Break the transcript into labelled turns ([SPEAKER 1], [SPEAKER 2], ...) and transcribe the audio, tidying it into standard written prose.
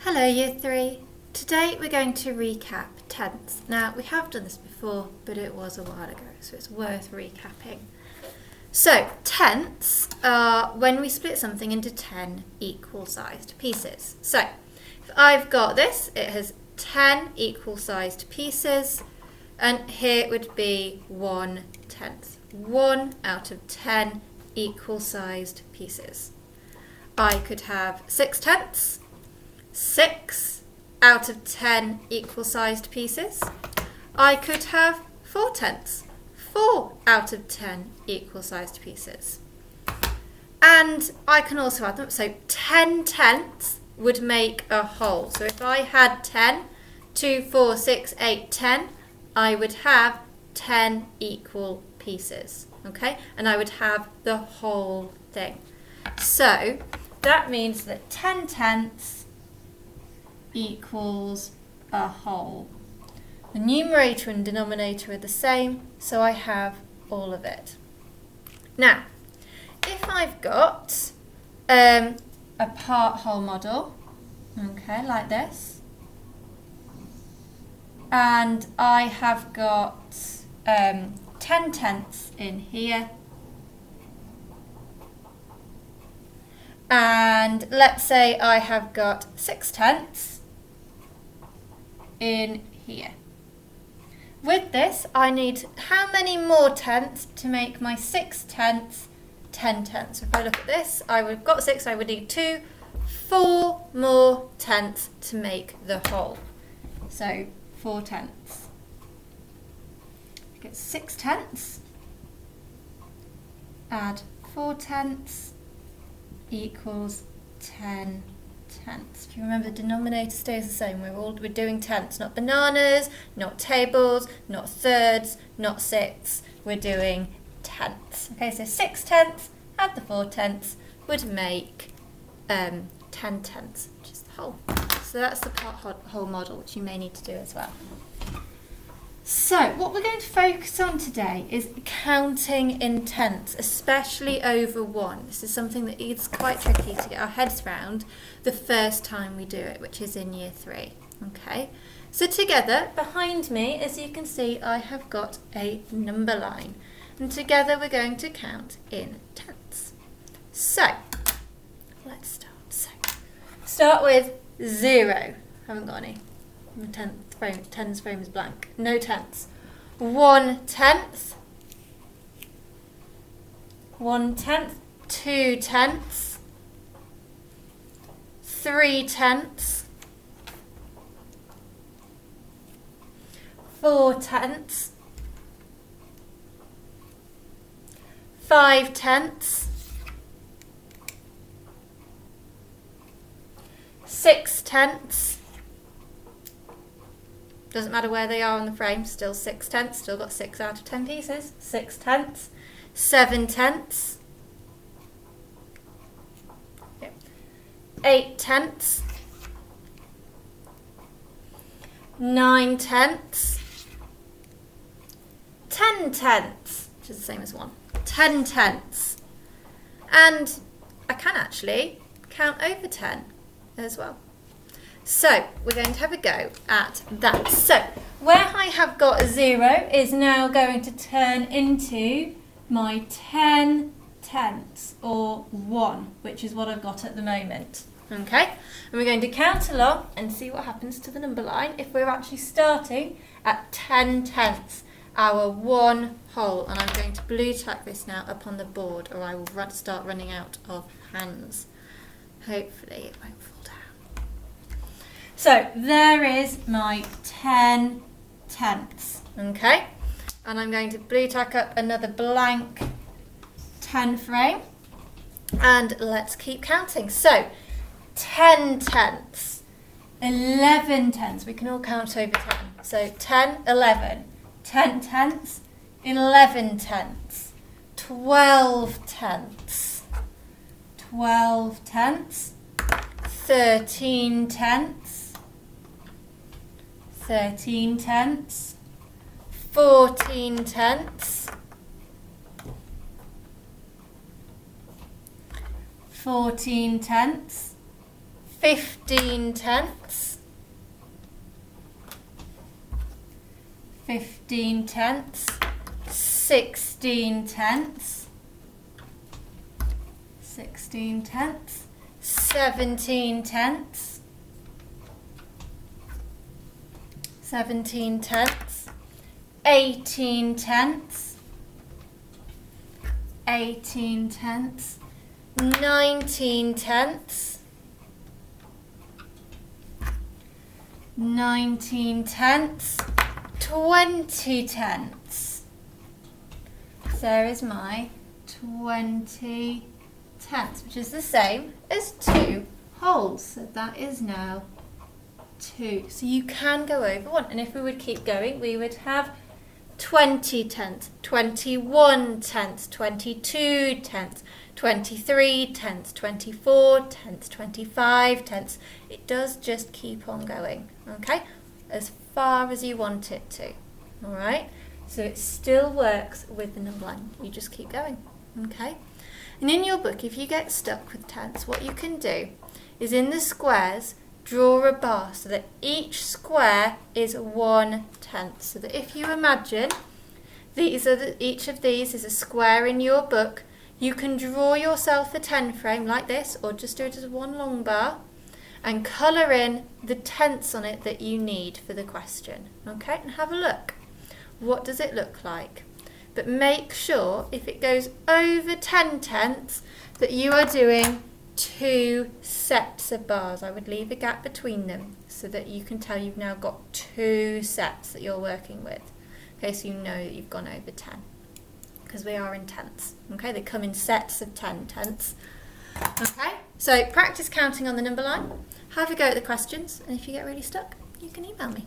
[SPEAKER 1] Hello Year 3. Today we're going to recap tenths. Now we have done this before, but it was a while ago, so it's worth recapping. So tenths are when we split something into 10 equal sized pieces. So if I've got this, it has 10 equal sized pieces, and here it would be 1/10. 1 out of 10 equal sized pieces. I could have 6/10. 6 out of 10 equal sized pieces. I could have 4/10. 4 out of 10 equal sized pieces. And I can also add them, so 10/10 would make a whole. So if I had 10, 2, 4, 6, 8, 10, I would have 10 equal pieces, okay? And I would have the whole thing. So that means that 10/10 equals a whole. The numerator and denominator are the same, so I have all of it. Now, if I've got a part whole model, okay, like this, and I have got 10/10 in here, and let's say I have got 6/10 in here. With this, I need how many more tenths to make my 6/10 10/10? So if I look at this, I would have got 6, I would need 2, 4 more tenths to make the whole. So 4/10. I get 6/10, add 4/10 equals 10/10. If you remember, the denominator stays the same. We're doing tenths, not bananas, not tables, not thirds, not sixths. We're doing tenths. Okay, so 6/10 add the 4/10 would make 10/10, which is the whole. So that's the part whole model, which you may need to do as well. So what we're going to focus on today is counting in tenths, especially over 1. This is something that is quite tricky to get our heads around the first time we do it, which is in Year 3. Okay, so together, behind me, as you can see, I have got a number line. And together we're going to count in tenths. So, let's start. So, start with 0. Haven't got any. The tens frame is blank. No tenths. 1/10. 1/10. 2/10. 3/10. 4/10. 5/10. 6/10. Doesn't matter where they are on the frame, still 6/10, still got 6 out of 10 pieces. 6/10, 7/10, 8/10, 9/10, 10/10, which is the same as 1. 10/10, and I can actually count over 10 as well. So we're going to have a go at that. So where I have got a 0 is now going to turn into my 10/10, or 1, which is what I've got at the moment. Okay, and we're going to count along and see what happens to the number line if we're actually starting at 10/10, our 1 whole. And I'm going to blue tack this now up on the board, or I will start running out of hands. Hopefully it won't fall down. So there is my 10/10, okay? And I'm going to blue tack up another blank 10 frame, and let's keep counting. So 10/10, 11/10, we can all count over 10. So 10, 11, 10/10, 11/10, 12/10, 12/10, 13/10, 13/10, 14/10, 14/10, 15 tenths, 15 tenths, 16 tenths, 16 tenths, 17 tenths, 17 tenths, 18 tenths, 18 tenths, 19 tenths, 19 tenths, 20 tenths. There is my 20 tenths, which is the same as 2 wholes. So that is now 2. So you can go over 1. And if we would keep going, we would have 20 tenths, 21 tenths, 22 tenths, 23 tenths, 24 tenths, 25 tenths. It does just keep on going, okay? As far as you want it to, all right? So it still works with the number line. You just keep going, okay? And in your book, if you get stuck with tenths, what you can do is in the squares, draw a bar so that each square is 1 tenth. So that if you imagine each of these is a square in your book, you can draw yourself a 10 frame like this, or just do it as one long bar, and colour in the tenths on it that you need for the question. Okay, and have a look. What does it look like? But make sure if it goes over 10 tenths that you are doing 2 sets of bars. I would leave a gap between them so that you can tell you've now got 2 sets that you're working with. Okay, so you know that you've gone over 10 because we are in tenths. Okay, they come in sets of 10 tenths. Okay, so practice counting on the number line. Have a go at the questions, and if you get really stuck, you can email me.